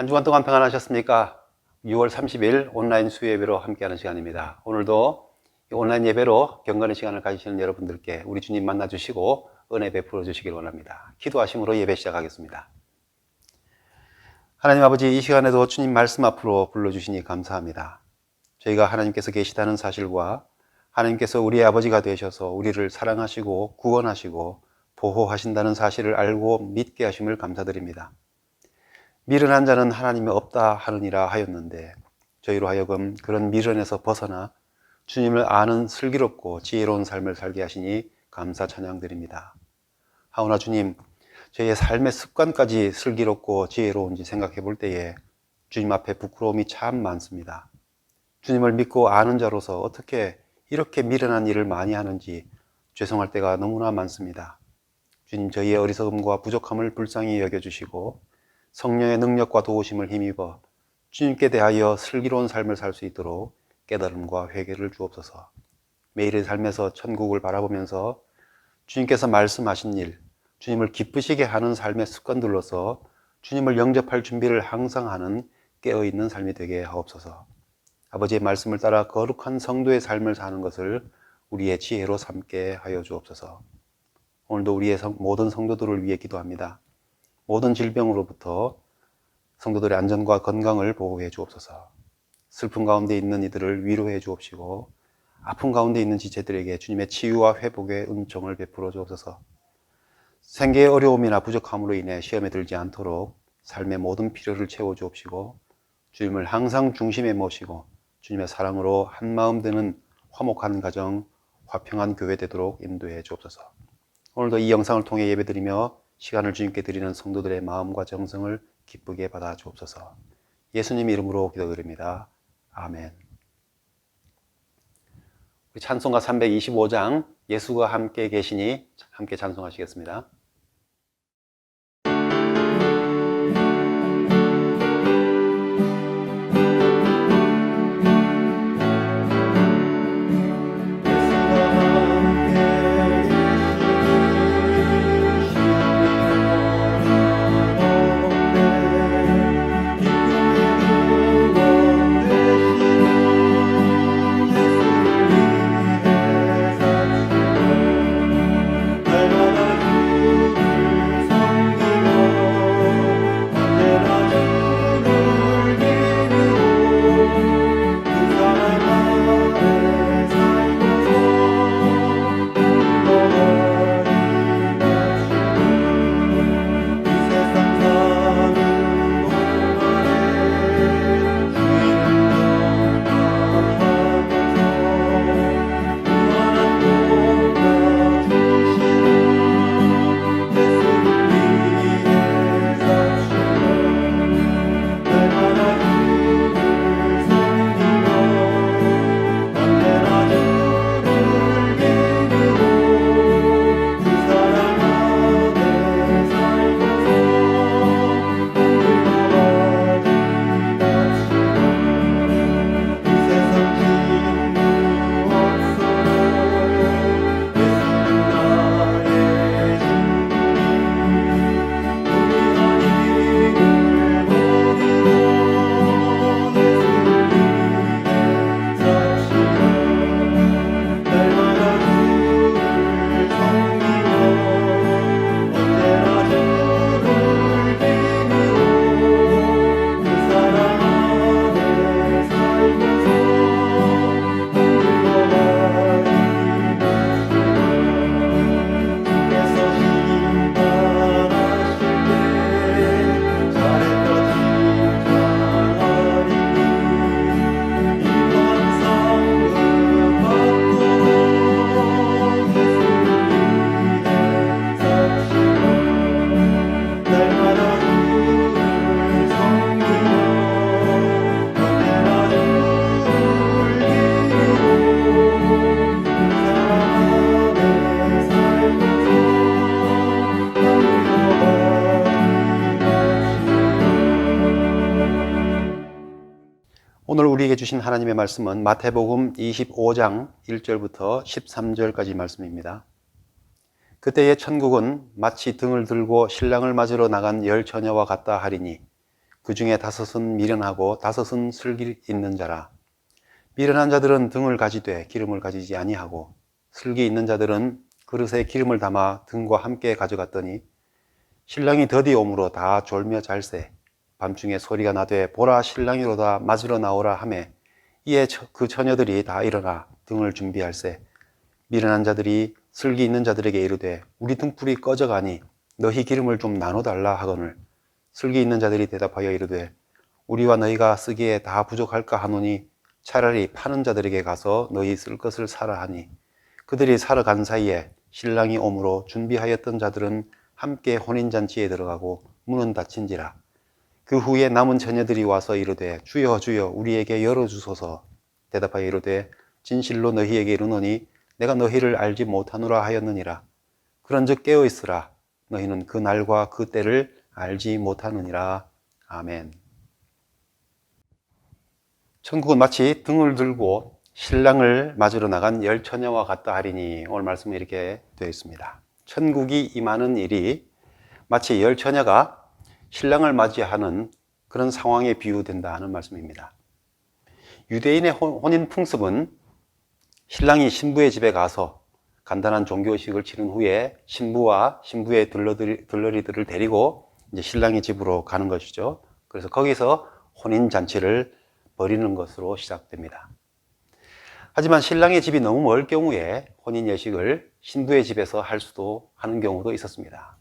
한 주간 동안 평안하셨습니까? 6월 30일 온라인 수요 예배로 함께하는 시간입니다. 오늘도 온라인 예배로 경건의 시간을 가지시는 여러분들께 우리 주님 만나주시고 은혜 베풀어 주시길 원합니다. 기도하심으로 예배 시작하겠습니다. 하나님 아버지, 이 시간에도 주님 말씀 앞으로 불러주시니 감사합니다. 저희가 하나님께서 계시다는 사실과 하나님께서 우리의 아버지가 되셔서 우리를 사랑하시고 구원하시고 보호하신다는 사실을 알고 믿게 하심을 감사드립니다. 미련한 자는 하나님이 없다 하느니라 하였는데 저희로 하여금 그런 미련에서 벗어나 주님을 아는 슬기롭고 지혜로운 삶을 살게 하시니 감사 찬양드립니다. 하오나 주님, 저희의 삶의 습관까지 슬기롭고 지혜로운지 생각해 볼 때에 주님 앞에 부끄러움이 참 많습니다. 주님을 믿고 아는 자로서 어떻게 이렇게 미련한 일을 많이 하는지 죄송할 때가 너무나 많습니다. 주님, 저희의 어리석음과 부족함을 불쌍히 여겨주시고 성령의 능력과 도우심을 힘입어 주님께 대하여 슬기로운 삶을 살 수 있도록 깨달음과 회개를 주옵소서. 매일의 삶에서 천국을 바라보면서 주님께서 말씀하신 일, 주님을 기쁘시게 하는 삶의 습관들로서 주님을 영접할 준비를 항상 하는 깨어있는 삶이 되게 하옵소서. 아버지의 말씀을 따라 거룩한 성도의 삶을 사는 것을 우리의 지혜로 삼게 하여 주옵소서. 오늘도 우리의 모든 성도들을 위해 기도합니다. 모든 질병으로부터 성도들의 안전과 건강을 보호해 주옵소서. 슬픔 가운데 있는 이들을 위로해 주옵시고 아픔 가운데 있는 지체들에게 주님의 치유와 회복의 은총을 베풀어 주옵소서. 생계의 어려움이나 부족함으로 인해 시험에 들지 않도록 삶의 모든 필요를 채워 주옵시고 주님을 항상 중심에 모시고 주님의 사랑으로 한마음 되는 화목한 가정, 화평한 교회 되도록 인도해 주옵소서. 오늘도 이 영상을 통해 예배드리며 시간을 주님께 드리는 성도들의 마음과 정성을 기쁘게 받아 주옵소서. 예수님 이름으로 기도드립니다. 아멘. 우리 찬송가 325장 예수가 함께 계시니 함께 찬송하시겠습니다. 오늘 우리에게 주신 하나님의 말씀은 마태복음 25장 1절부터 13절까지 말씀입니다. 그때의 천국은 마치 등을 들고 신랑을 맞으러 나간 10처녀와 같다 하리니 그 중에 5은 미련하고 5은 슬기 있는 자라. 미련한 자들은 등을 가지되 기름을 가지지 아니하고 슬기 있는 자들은 그릇에 기름을 담아 등과 함께 가져갔더니 신랑이 더디 오므로 다 졸며 잘세. 밤중에 소리가 나되 보라 신랑이로다 맞으러 나오라 하매 이에 그 처녀들이 다 일어나 등을 준비할세. 미련한 자들이 슬기 있는 자들에게 이르되 우리 등불이 꺼져가니 너희 기름을 좀 나눠달라 하거늘 슬기 있는 자들이 대답하여 이르되 우리와 너희가 쓰기에 다 부족할까 하노니 차라리 파는 자들에게 가서 너희 쓸 것을 사라 하니 그들이 사러 간 사이에 신랑이 오므로 준비하였던 자들은 함께 혼인잔치에 들어가고 문은 닫힌지라. 그 후에 남은 처녀들이 와서 이르되 주여 주여 우리에게 열어주소서. 대답하여 이르되 진실로 너희에게 이르노니 내가 너희를 알지 못하노라 하였느니라. 그런즉 깨어있으라. 너희는 그 날과 그 때를 알지 못하느니라. 아멘. 천국은 마치 등을 들고 신랑을 맞으러 나간 열 처녀와 같다 하리니 오늘 말씀에 이렇게 되어 있습니다. 천국이 임하는 일이 마치 열 처녀가 신랑을 맞이하는 그런 상황에 비유된다 하는 말씀입니다. 유대인의 혼인 풍습은 신랑이 신부의 집에 가서 간단한 종교식을 치른 후에 신부와 신부의 들러리들을 데리고 이제 신랑의 집으로 가는 것이죠. 그래서 거기서 혼인잔치를 벌이는 것으로 시작됩니다. 하지만 신랑의 집이 너무 멀 경우에 혼인 예식을 신부의 집에서 하는 경우도 있었습니다.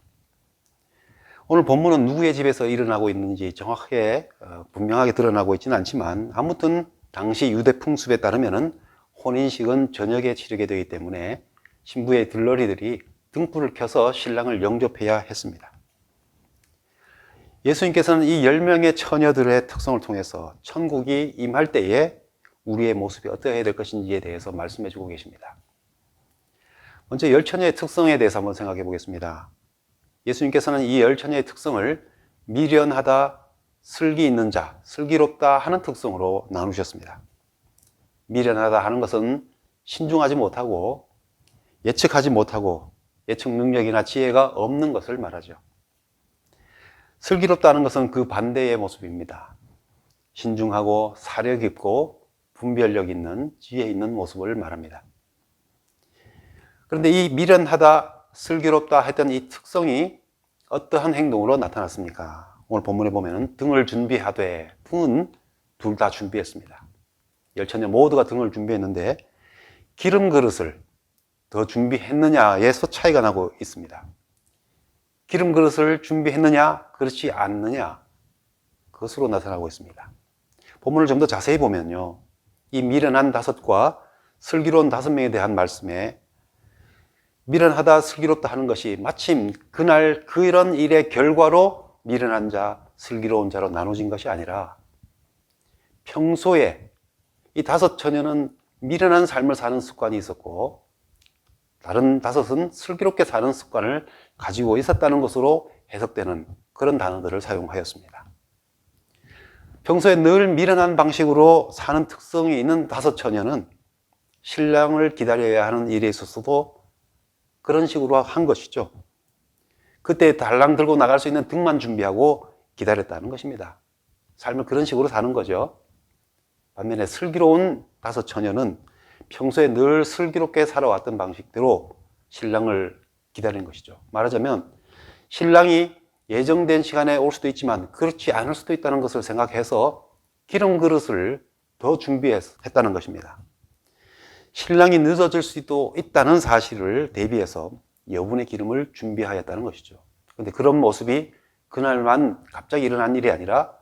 오늘 본문은 누구의 집에서 일어나고 있는지 정확하게 분명하게 드러나고 있지는 않지만 아무튼 당시 유대 풍습에 따르면 혼인식은 저녁에 치르게 되기 때문에 신부의 들러리들이 등불을 켜서 신랑을 영접해야 했습니다. 예수님께서는 이 10명의 처녀들의 특성을 통해서 천국이 임할 때에 우리의 모습이 어떠해야 될 것인지에 대해서 말씀해 주고 계십니다. 먼저 10처녀의 특성에 대해서 한번 생각해 보겠습니다. 예수님께서는 이 10처녀의 특성을 미련하다, 슬기 있는 자, 슬기롭다 하는 특성으로 나누셨습니다. 미련하다 하는 것은 신중하지 못하고 예측하지 못하고 예측 능력이나 지혜가 없는 것을 말하죠. 슬기롭다는 것은 그 반대의 모습입니다. 신중하고 사려 깊고 분별력 있는 지혜 있는 모습을 말합니다. 그런데 이 미련하다, 슬기롭다 했던 이 특성이 어떠한 행동으로 나타났습니까? 오늘 본문에 보면 등을 준비하되, 등은 둘 다 준비했습니다. 열처녀 모두가 등을 준비했는데 기름 그릇을 더 준비했느냐에서 차이가 나고 있습니다. 기름 그릇을 준비했느냐, 그렇지 않느냐, 그것으로 나타나고 있습니다. 본문을 좀 더 자세히 보면요, 이 미련한 5과 슬기로운 5명에 대한 말씀에 미련하다, 슬기롭다 하는 것이 마침 그날 그런 일의 결과로 미련한 자, 슬기로운 자로 나눠진 것이 아니라 평소에 이 5처녀는 미련한 삶을 사는 습관이 있었고 다른 5은 슬기롭게 사는 습관을 가지고 있었다는 것으로 해석되는 그런 단어들을 사용하였습니다. 평소에 늘 미련한 방식으로 사는 특성이 있는 5처녀는 신랑을 기다려야 하는 일에 있어서도 그런 식으로 한 것이죠. 그때 달랑 들고 나갈 수 있는 등만 준비하고 기다렸다는 것입니다. 삶을 그런 식으로 사는 거죠. 반면에 슬기로운 5처녀는 평소에 늘 슬기롭게 살아왔던 방식대로 신랑을 기다린 것이죠. 말하자면 신랑이 예정된 시간에 올 수도 있지만 그렇지 않을 수도 있다는 것을 생각해서 기름 그릇을 더 준비했다는 것입니다. 신랑이 늦어질 수도 있다는 사실을 대비해서 여분의 기름을 준비하였다는 것이죠. 그런데 그런 모습이 그날만 갑자기 일어난 일이 아니라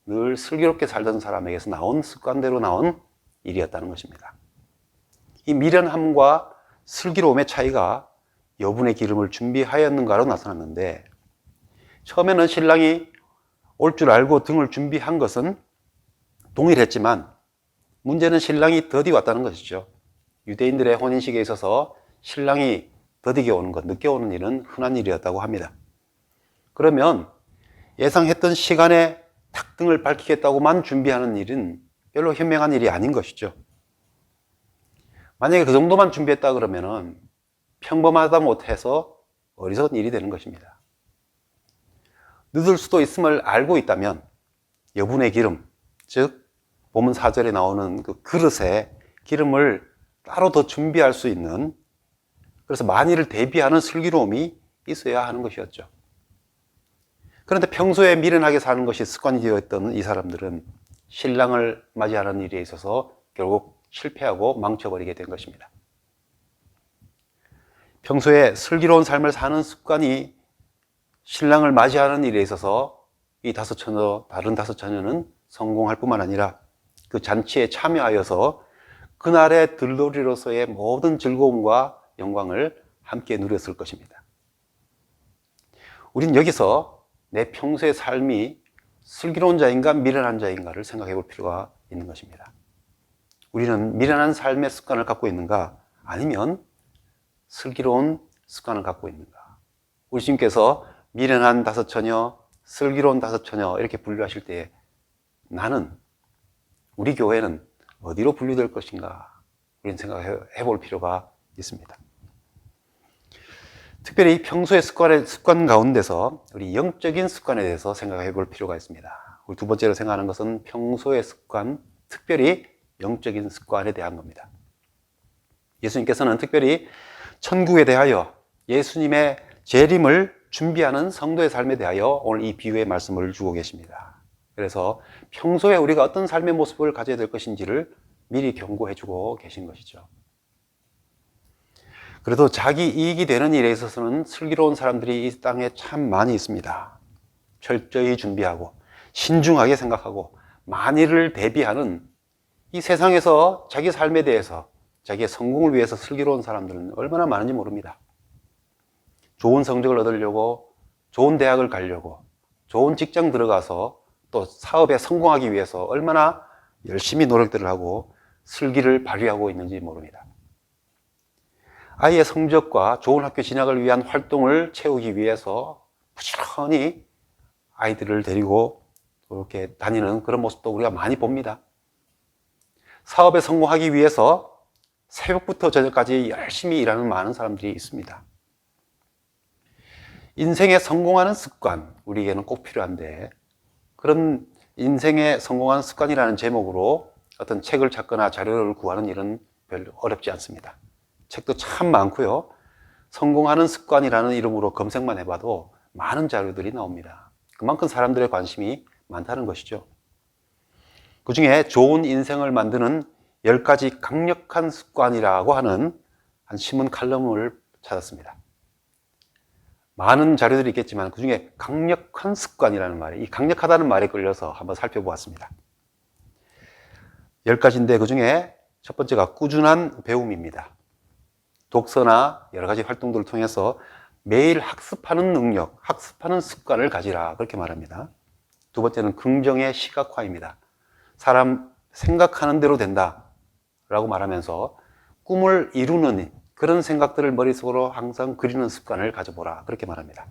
늘 슬기롭게 살던 사람에게서 나온 습관대로 나온 일이었다는 것입니다. 이 미련함과 슬기로움의 차이가 여분의 기름을 준비하였는가로 나타났는데, 처음에는 신랑이 올 줄 알고 등을 준비한 것은 동일했지만 문제는 신랑이 더디 왔다는 것이죠. 유대인들의 혼인식에 있어서 신랑이 더디게 오는 것, 늦게 오는 일은 흔한 일이었다고 합니다. 그러면 예상했던 시간에 탁 등을 밝히겠다고만 준비하는 일은 별로 현명한 일이 아닌 것이죠. 만약에 그 정도만 준비했다 그러면은 평범하다 못해서 어리석은 일이 되는 것입니다. 늦을 수도 있음을 알고 있다면 여분의 기름, 즉 본문 4절에 나오는 그 그릇에 기름을 따로 더 준비할 수 있는, 그래서 만일을 대비하는 슬기로움이 있어야 하는 것이었죠. 그런데 평소에 미련하게 사는 것이 습관이 되어 있던 이 사람들은 신랑을 맞이하는 일에 있어서 결국 실패하고 망쳐버리게 된 것입니다. 평소에 슬기로운 삶을 사는 습관이 신랑을 맞이하는 일에 있어서 이 다섯 처녀, 다른 다섯 처녀는 성공할 뿐만 아니라 그 잔치에 참여하여서 그날의 들러리로서의 모든 즐거움과 영광을 함께 누렸을 것입니다. 우린 여기서 내 평소의 삶이 슬기로운 자인가 미련한 자인가를 생각해 볼 필요가 있는 것입니다. 우리는 미련한 삶의 습관을 갖고 있는가, 아니면 슬기로운 습관을 갖고 있는가. 우리 주님께서 미련한 다섯 처녀, 슬기로운 다섯 처녀 이렇게 분류하실 때 나는, 우리 교회는 어디로 분류될 것인가, 우리는 생각해 볼 필요가 있습니다. 특별히 평소의 습관 가운데서 우리 영적인 습관에 대해서 생각해 볼 필요가 있습니다. 우리 두 번째로 생각하는 것은 평소의 습관, 특별히 영적인 습관에 대한 겁니다. 예수님께서는 특별히 천국에 대하여, 예수님의 재림을 준비하는 성도의 삶에 대하여 오늘 이 비유의 말씀을 주고 계십니다. 그래서 평소에 우리가 어떤 삶의 모습을 가져야 될 것인지를 미리 경고해 주고 계신 것이죠. 그래도 자기 이익이 되는 일에 있어서는 슬기로운 사람들이 이 땅에 참 많이 있습니다. 철저히 준비하고 신중하게 생각하고 만일을 대비하는, 이 세상에서 자기 삶에 대해서, 자기의 성공을 위해서 슬기로운 사람들은 얼마나 많은지 모릅니다. 좋은 성적을 얻으려고, 좋은 대학을 가려고, 좋은 직장 들어가서 또 사업에 성공하기 위해서 얼마나 열심히 노력들을 하고 슬기를 발휘하고 있는지 모릅니다. 아이의 성적과 좋은 학교 진학을 위한 활동을 채우기 위해서 부지런히 아이들을 데리고 이렇게 다니는 그런 모습도 우리가 많이 봅니다. 사업에 성공하기 위해서 새벽부터 저녁까지 열심히 일하는 많은 사람들이 있습니다. 인생에 성공하는 습관, 우리에게는 꼭 필요한데, 그런 인생에 성공하는 습관이라는 제목으로 어떤 책을 찾거나 자료를 구하는 일은 별로 어렵지 않습니다. 책도 참 많고요. 성공하는 습관이라는 이름으로 검색만 해봐도 많은 자료들이 나옵니다. 그만큼 사람들의 관심이 많다는 것이죠. 그 중에 좋은 인생을 만드는 10가지 강력한 습관이라고 하는 한 신문 칼럼을 찾았습니다. 많은 자료들이 있겠지만 그 중에 강력한 습관이라는 말이, 이 강력하다는 말에 끌려서 한번 살펴보았습니다. 10가지인데 그 중에 첫 번째가 꾸준한 배움입니다. 독서나 여러 가지 활동들을 통해서 매일 학습하는 능력, 학습하는 습관을 가지라, 그렇게 말합니다. 두 번째는 긍정의 시각화입니다. 사람 생각하는 대로 된다 라고 말하면서 꿈을 이루는 그런 생각들을 머릿속으로 항상 그리는 습관을 가져보라, 그렇게 말합니다.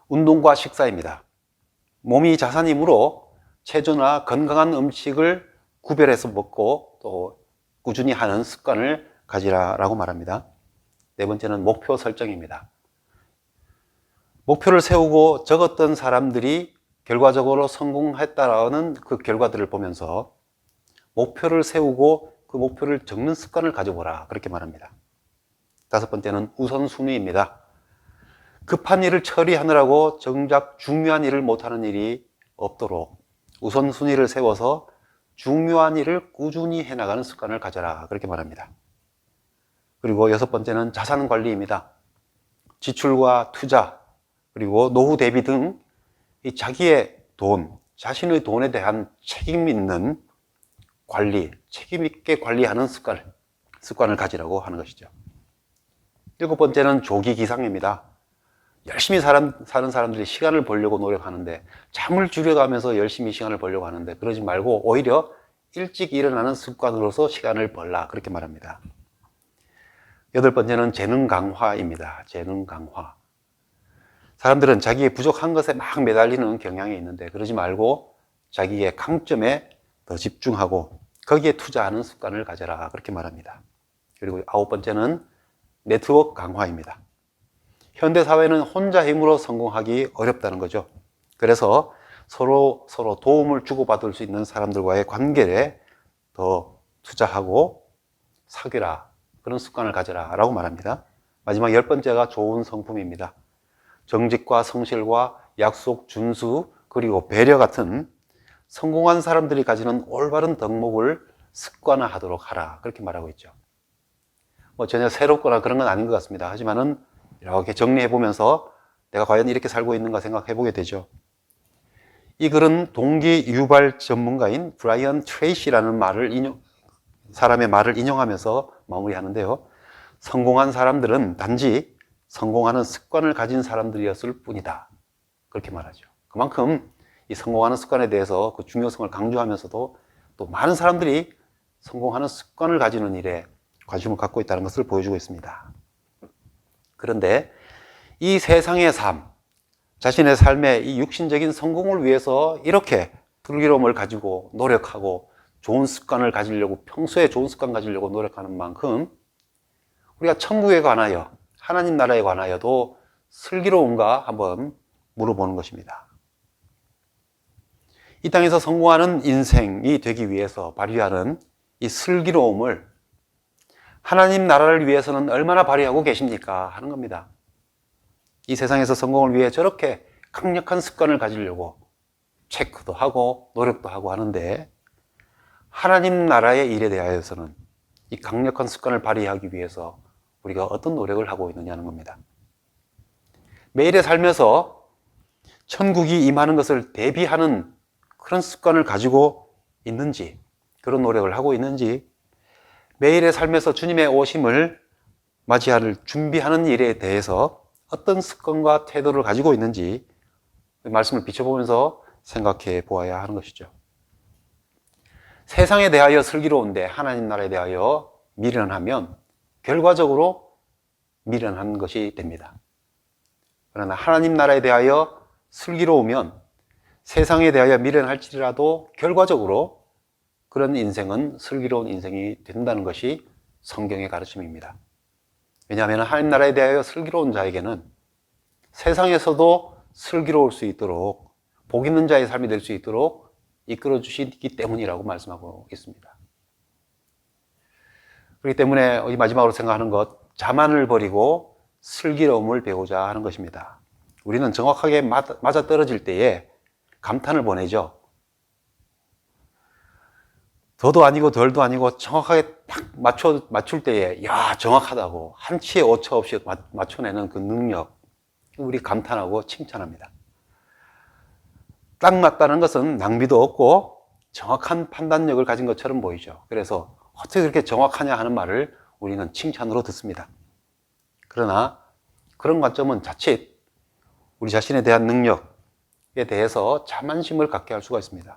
운동과 식사입니다. 몸이 자산이므로 체조나 건강한 음식을 구별해서 먹고 또 꾸준히 하는 습관을 가지라라고 말합니다. 네 번째는 목표 설정입니다. 목표를 세우고 적었던 사람들이 결과적으로 성공했다라는 그 결과들을 보면서 목표를 세우고 그 목표를 적는 습관을 가져보라, 그렇게 말합니다. 다섯 번째는 우선순위입니다. 급한 일을 처리하느라고 정작 중요한 일을 못하는 일이 없도록 우선순위를 세워서 중요한 일을 꾸준히 해나가는 습관을 가져라, 그렇게 말합니다. 그리고 여섯 번째는 자산 관리입니다. 지출과 투자, 그리고 노후 대비 등 이 자기의 돈, 자신의 돈에 대한 책임 있는 관리, 책임 있게 관리하는 습관을 가지라고 하는 것이죠. 일곱 번째는 조기기상입니다. 열심히 사는 사람들이 시간을 벌려고 노력하는데, 잠을 줄여가면서 열심히 시간을 벌려고 하는데 그러지 말고 오히려 일찍 일어나는 습관으로서 시간을 벌라, 그렇게 말합니다. 여덟 번째는 재능 강화입니다. 재능 강화. 사람들은 자기의 부족한 것에 막 매달리는 경향이 있는데 그러지 말고 자기의 강점에 더 집중하고 거기에 투자하는 습관을 가져라, 그렇게 말합니다. 그리고 아홉 번째는 네트워크 강화입니다. 현대사회는 혼자 힘으로 성공하기 어렵다는 거죠. 그래서 서로 도움을 주고받을 수 있는 사람들과의 관계에 더 투자하고 사귀라. 그런 습관을 가져라 라고 말합니다. 마지막 10번째가 좋은 성품입니다. 정직과 성실과 약속 준수 그리고 배려 같은 성공한 사람들이 가지는 올바른 덕목을 습관화하도록 하라. 그렇게 말하고 있죠. 뭐 전혀 새롭거나 그런 건 아닌 것 같습니다. 하지만은 이렇게 정리해 보면서 내가 과연 이렇게 살고 있는가 생각해 보게 되죠. 이 글은 동기 유발 전문가인 브라이언 트레이시라는 사람의 말을 인용하면서 마무리하는데요. 성공한 사람들은 단지 성공하는 습관을 가진 사람들이었을 뿐이다. 그렇게 말하죠. 그만큼 이 성공하는 습관에 대해서 그 중요성을 강조하면서도 또 많은 사람들이 성공하는 습관을 가지는 일에 관심을 갖고 있다는 것을 보여주고 있습니다. 그런데 이 세상의 삶, 자신의 삶의 이 육신적인 성공을 위해서 이렇게 불기로움을 가지고 노력하고 좋은 습관을 가지려고 평소에 좋은 습관 가지려고 노력하는 만큼 우리가 천국에 관하여 하나님 나라에 관하여도 슬기로운가 한번 물어보는 것입니다. 이 땅에서 성공하는 인생이 되기 위해서 발휘하는 이 슬기로움을 하나님 나라를 위해서는 얼마나 발휘하고 계십니까? 하는 겁니다. 이 세상에서 성공을 위해 저렇게 강력한 습관을 가지려고 체크도 하고 노력도 하고 하는데 하나님 나라의 일에 대하여서는 이 강력한 습관을 발휘하기 위해서 우리가 어떤 노력을 하고 있느냐는 겁니다. 매일의 삶에서 천국이 임하는 것을 대비하는 그런 습관을 가지고 있는지, 그런 노력을 하고 있는지, 매일의 삶에서 주님의 오심을 맞이할 준비하는 일에 대해서 어떤 습관과 태도를 가지고 있는지 말씀을 비춰보면서 생각해 보아야 하는 것이죠. 세상에 대하여 슬기로운데 하나님 나라에 대하여 미련하면 결과적으로 미련한 것이 됩니다. 그러나 하나님 나라에 대하여 슬기로우면 세상에 대하여 미련할지라도 결과적으로 그런 인생은 슬기로운 인생이 된다는 것이 성경의 가르침입니다. 왜냐하면 하나님 나라에 대하여 슬기로운 자에게는 세상에서도 슬기로울 수 있도록 복 있는 자의 삶이 될 수 있도록 이끌어 주시기 때문이라고 말씀하고 있습니다. 그렇기 때문에 이 마지막으로 생각하는 것, 자만을 버리고 슬기로움을 배우자 하는 것입니다. 우리는 정확하게 맞아떨어질 때에 감탄을 보내죠. 더도 아니고 덜도 아니고 정확하게 딱 맞출 때에 야 정확하다고 한 치의 오차 없이 맞춰내는 그 능력, 우리 감탄하고 칭찬합니다. 딱 맞다는 것은 낭비도 없고 정확한 판단력을 가진 것처럼 보이죠. 그래서 어떻게 그렇게 정확하냐 하는 말을 우리는 칭찬으로 듣습니다. 그러나 그런 관점은 자칫 우리 자신에 대한 능력에 대해서 자만심을 갖게 할 수가 있습니다.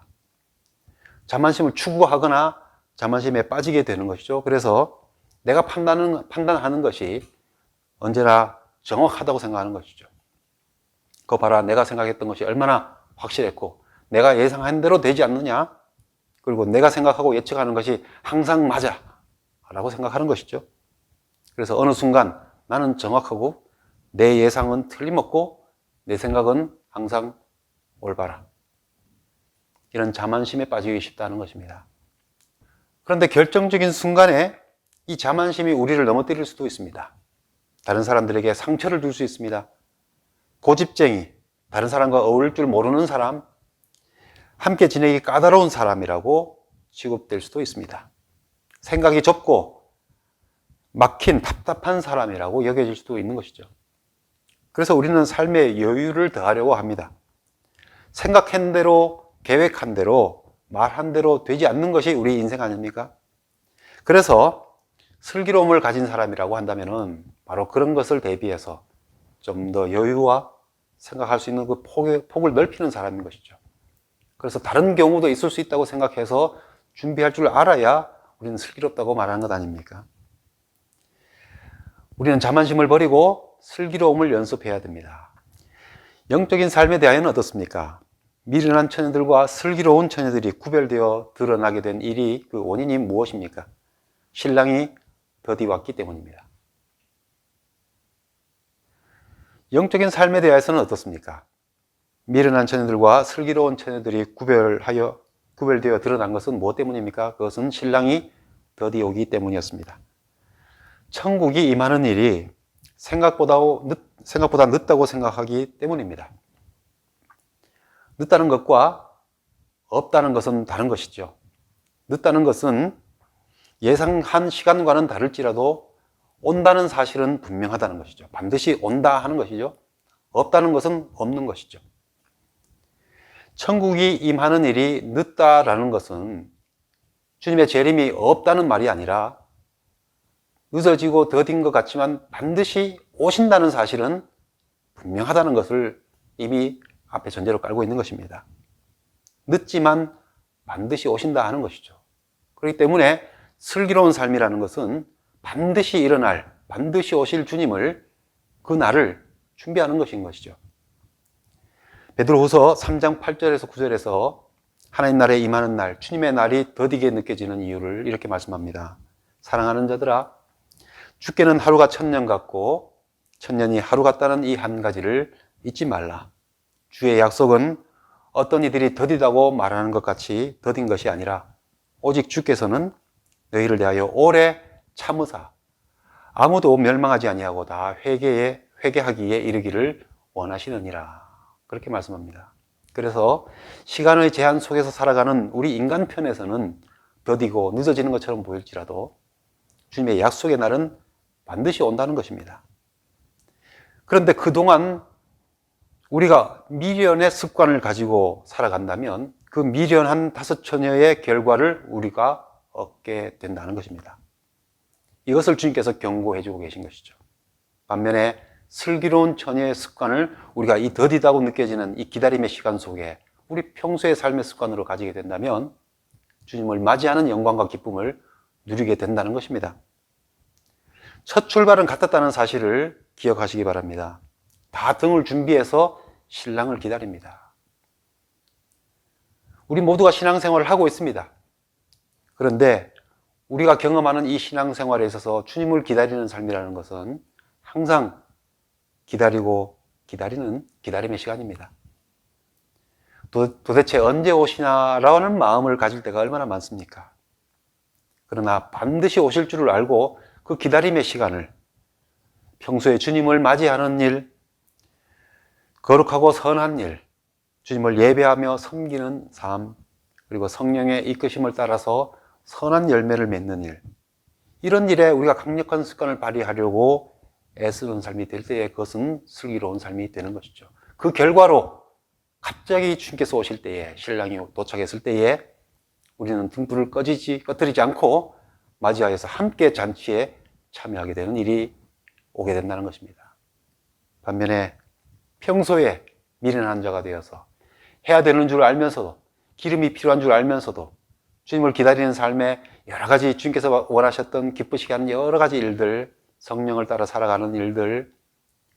자만심을 추구하거나 자만심에 빠지게 되는 것이죠. 그래서 내가 판단하는 것이 언제나 정확하다고 생각하는 것이죠. 그거 봐라, 내가 생각했던 것이 얼마나 확실했고 내가 예상한 대로 되지 않느냐, 그리고 내가 생각하고 예측하는 것이 항상 맞아 라고 생각하는 것이죠. 그래서 어느 순간 나는 정확하고 내 예상은 틀림없고 내 생각은 항상 올바라, 이런 자만심에 빠지기 쉽다는 것입니다. 그런데 결정적인 순간에 이 자만심이 우리를 넘어뜨릴 수도 있습니다. 다른 사람들에게 상처를 줄 수 있습니다. 고집쟁이, 다른 사람과 어울릴 줄 모르는 사람, 함께 지내기 까다로운 사람이라고 취급될 수도 있습니다. 생각이 좁고 막힌 답답한 사람이라고 여겨질 수도 있는 것이죠. 그래서 우리는 삶에 여유를 더하려고 합니다. 생각한 대로, 계획한 대로, 말한 대로 되지 않는 것이 우리 인생 아닙니까? 그래서 슬기로움을 가진 사람이라고 한다면 바로 그런 것을 대비해서 좀 더 여유와 생각할 수 있는 그 폭을 넓히는 사람인 것이죠. 그래서 다른 경우도 있을 수 있다고 생각해서 준비할 줄 알아야 우리는 슬기롭다고 말하는 것 아닙니까? 우리는 자만심을 버리고 슬기로움을 연습해야 됩니다. 영적인 삶에 대하여는 어떻습니까? 미련한 처녀들과 슬기로운 처녀들이 구별되어 드러나게 된 일이, 그 원인이 무엇입니까? 신랑이 더디 왔기 때문입니다. 영적인 삶에 대해서는 어떻습니까? 미련한 처녀들과 슬기로운 처녀들이 구별되어 드러난 것은 무엇 때문입니까? 그것은 신랑이 더디 오기 때문이었습니다. 천국이 임하는 일이 생각보다 늦다고 생각하기 때문입니다. 늦다는 것과 없다는 것은 다른 것이죠. 늦다는 것은 예상한 시간과는 다를지라도 온다는 사실은 분명하다는 것이죠. 반드시 온다 하는 것이죠. 없다는 것은 없는 것이죠. 천국이 임하는 일이 늦다라는 것은 주님의 재림이 없다는 말이 아니라 늦어지고 더딘 것 같지만 반드시 오신다는 사실은 분명하다는 것을 이미 앞에 전제로 깔고 있는 것입니다. 늦지만 반드시 오신다 하는 것이죠. 그렇기 때문에 슬기로운 삶이라는 것은 반드시 일어날, 반드시 오실 주님을, 그 날을 준비하는 것인 것이죠. 베드로후서 3장 8절에서 9절에서 하나님 나라에 임하는 날, 주님의 날이 더디게 느껴지는 이유를 이렇게 말씀합니다. 사랑하는 자들아, 주께는 하루가 1000년 같고 1000년이 하루 같다는 이 한 가지를 잊지 말라. 주의 약속은 어떤 이들이 더디다고 말하는 것 같이 더딘 것이 아니라 오직 주께서는 너희를 대하여 오래 참으사 아무도 멸망하지 아니하고 다 회개하기에 이르기를 원하시느니라. 그렇게 말씀합니다. 그래서 시간의 제한 속에서 살아가는 우리 인간 편에서는 더디고 늦어지는 것처럼 보일지라도 주님의 약속의 날은 반드시 온다는 것입니다. 그런데 그동안 우리가 미련의 습관을 가지고 살아간다면 그 미련한 5처녀의 결과를 우리가 얻게 된다는 것입니다. 이것을 주님께서 경고해 주고 계신 것이죠. 반면에 슬기로운 처녀의 습관을 우리가 이 더디다고 느껴지는 이 기다림의 시간 속에 우리 평소의 삶의 습관으로 가지게 된다면 주님을 맞이하는 영광과 기쁨을 누리게 된다는 것입니다. 첫 출발은 같았다는 사실을 기억하시기 바랍니다. 다 등을 준비해서 신랑을 기다립니다. 우리 모두가 신앙생활을 하고 있습니다. 그런데 우리가 경험하는 이 신앙생활에 있어서 주님을 기다리는 삶이라는 것은 항상 기다리고 기다리는 기다림의 시간입니다. 도대체 언제 오시나라는 마음을 가질 때가 얼마나 많습니까? 그러나 반드시 오실 줄을 알고 그 기다림의 시간을 평소에 주님을 맞이하는 일, 거룩하고 선한 일, 주님을 예배하며 섬기는 삶, 그리고 성령의 이끄심을 따라서 선한 열매를 맺는 일, 이런 일에 우리가 강력한 습관을 발휘하려고 애쓰는 삶이 될 때에 그것은 슬기로운 삶이 되는 것이죠. 그 결과로 갑자기 주님께서 오실 때에, 신랑이 도착했을 때에 우리는 등불을 꺼뜨리지 않고 맞이하여서 함께 잔치에 참여하게 되는 일이 오게 된다는 것입니다. 반면에 평소에 미련한 자가 되어서 해야 되는 줄 알면서도, 기름이 필요한 줄 알면서도 주님을 기다리는 삶에 여러 가지 주님께서 원하셨던 기쁘시게 하는 여러 가지 일들, 성령을 따라 살아가는 일들,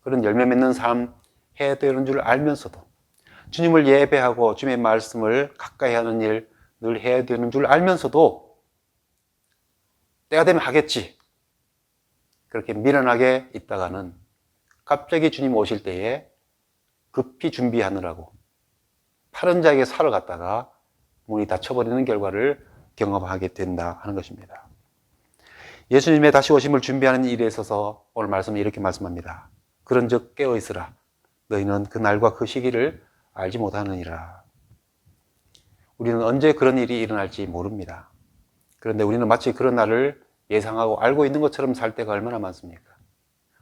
그런 열매 맺는 삶 해야 되는 줄 알면서도 주님을 예배하고 주님의 말씀을 가까이 하는 일 늘 해야 되는 줄 알면서도 때가 되면 하겠지, 그렇게 미련하게 있다가는 갑자기 주님 오실 때에 급히 준비하느라고 파른 자에게 사러 갔다가 문이 닫혀버리는 결과를 경험하게 된다 하는 것입니다. 예수님의 다시 오심을 준비하는 일에 있어서 오늘 말씀은 이렇게 말씀합니다. 그런즉 깨어있으라. 너희는 그 날과 그 시기를 알지 못하느니라. 우리는 언제 그런 일이 일어날지 모릅니다. 그런데 우리는 마치 그런 날을 예상하고 알고 있는 것처럼 살 때가 얼마나 많습니까?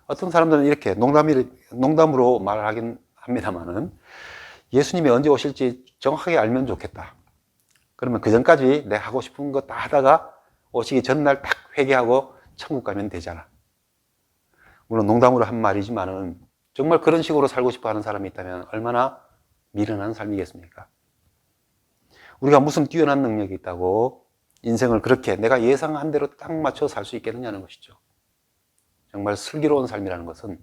어떤 사람들은 이렇게 농담으로 말을 하긴 합니다만은 예수님이 언제 오실지 정확하게 알면 좋겠다. 그러면 그 전까지 내가 하고 싶은 거 다 하다가 오시기 전날 딱 회개하고 천국 가면 되잖아. 물론 농담으로 한 말이지만은 정말 그런 식으로 살고 싶어 하는 사람이 있다면 얼마나 미련한 삶이겠습니까? 우리가 무슨 뛰어난 능력이 있다고 인생을 그렇게 내가 예상한 대로 딱 맞춰 살 수 있겠느냐는 것이죠. 정말 슬기로운 삶이라는 것은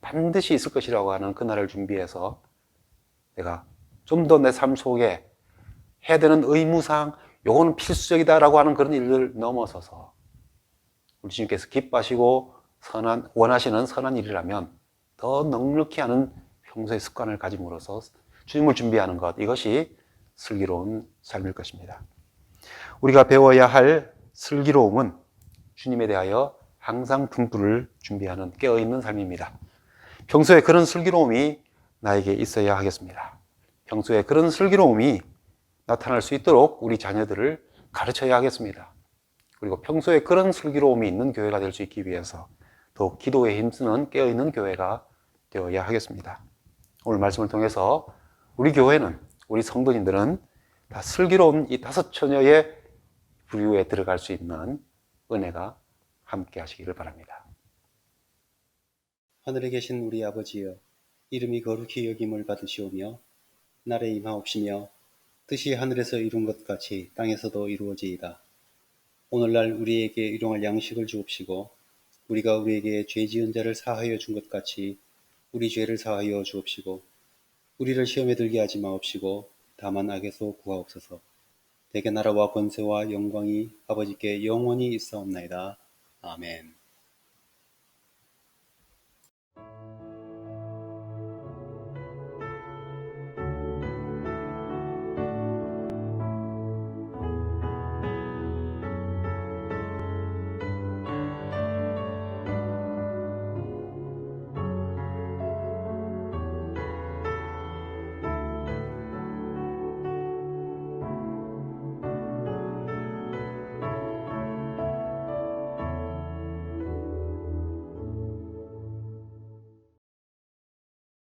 반드시 있을 것이라고 하는 그날을 준비해서 내가 좀 더 내 삶 속에 해야 되는 의무상 요거는 필수적이다라고 하는 그런 일을 넘어서서 우리 주님께서 기뻐하시고 원하시는 선한 일이라면 더 넉넉히 하는 평소의 습관을 가짐으로써 주님을 준비하는 것, 이것이 슬기로운 삶일 것입니다. 우리가 배워야 할 슬기로움은 주님에 대하여 항상 등불을 준비하는 깨어있는 삶입니다. 평소에 그런 슬기로움이 나에게 있어야 하겠습니다. 평소에 그런 슬기로움이 나타날 수 있도록 우리 자녀들을 가르쳐야 하겠습니다. 그리고 평소에 그런 슬기로움이 있는 교회가 될 수 있기 위해서 더욱 기도에 힘쓰는 깨어있는 교회가 되어야 하겠습니다. 오늘 말씀을 통해서 우리 교회는, 우리 성도님들은 다 슬기로운 이 5처녀의 부류에 들어갈 수 있는 은혜가 함께 하시기를 바랍니다. 하늘에 계신 우리 아버지여, 이름이 거룩히 여김을 받으시오며 나라에 임하옵시며 뜻이 하늘에서 이룬 것 같이 땅에서도 이루어지이다. 오늘날 우리에게 일용할 양식을 주옵시고 우리가 우리에게 죄 지은 자를 사하여 준 것 같이 우리 죄를 사하여 주옵시고 우리를 시험에 들게 하지 마옵시고 다만 악에서 구하옵소서. 대개 나라와 권세와 영광이 아버지께 영원히 있사옵나이다. 아멘.